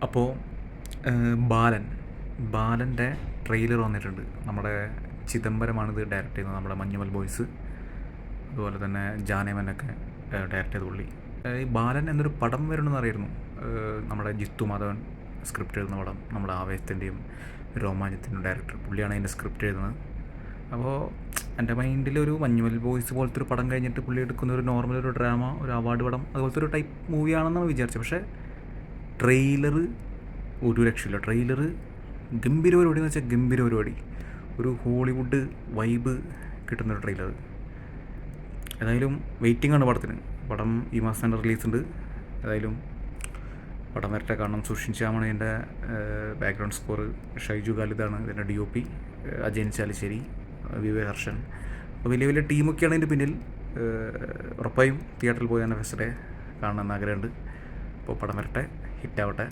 അപ്പോൾ ബാലൻ ബാലൻ്റെ ട്രെയിലർ വന്നിട്ടുണ്ട്. നമ്മുടെ ചിദംബരമാണിത് ഡയറക്റ്റ് ചെയ്യുന്നത്. നമ്മുടെ മഞ്ഞുമൽ ബോയ്സ് അതുപോലെ തന്നെ ജാനേമനൊക്കെ ഡയറക്റ്റ് ചെയ്ത പുള്ളി. ഈ ബാലൻ എന്നൊരു പടം വരണമെന്ന് അറിയായിരുന്നു. നമ്മുടെ ജിത്തു മാധവൻ സ്ക്രിപ്റ്റ് എഴുതുന്ന പടം, നമ്മുടെ ആവേശത്തിൻ്റെയും രോമാഞ്ചത്തിൻ്റെയും ഡയറക്ടർ പുള്ളിയാണ് അതിൻ്റെ സ്ക്രിപ്റ്റ് എഴുതുന്നത്. അപ്പോൾ എൻ്റെ മൈൻഡിലൊരു മഞ്ഞുമൽ ബോയ്സ് പോലത്തെ ഒരു പടം കഴിഞ്ഞിട്ട് പുള്ളി എടുക്കുന്ന ഒരു നോർമൽ ഒരു ഡ്രാമ, ഒരു അവാർഡ് പടം അതുപോലത്തെ ഒരു ടൈപ്പ് മൂവിയാണെന്നാണ് വിചാരിച്ചത്. പക്ഷേ ട്രെയിലർ ഒരു രക്ഷയില്ല. ട്രെയിലർ ഗംഭീര പരിപാടി എന്ന് വെച്ചാൽ ഗംഭീര പരിപാടി. ഒരു ഹോളിവുഡ് വൈബ് കിട്ടുന്നൊരു ട്രെയിലർ. ഏതായാലും വെയിറ്റിംഗ് ആണ് പടത്തിന്. പടം ഈ മാസം തന്നെ റിലീസുണ്ട്. ഏതായാലും പടം വരട്ടെ, കാണണം. സുഷിൻ ശ്യാമാണ് ഇതിൻ്റെ ബാക്ക്ഗ്രൗണ്ട് സ്കോർ, ഷൈജു ഖാലിദാണ് ഇതിൻ്റെ DOP, അജയൻ ചാലിശ്ശേരി, വിവേക് ഹർഷൻ. അപ്പോൾ വലിയ വലിയ ടീമൊക്കെയാണ് ഇതിൻ്റെ പിന്നിൽ. ഉറപ്പായും തിയേറ്ററിൽ പോയി തന്നെ ഫസ്റ്റ് ഡേ കാണണമെന്ന് ആഗ്രഹമുണ്ട്. അപ്പോൾ പടം വരട്ടെ, ഹിറ്റാവട്ടെ.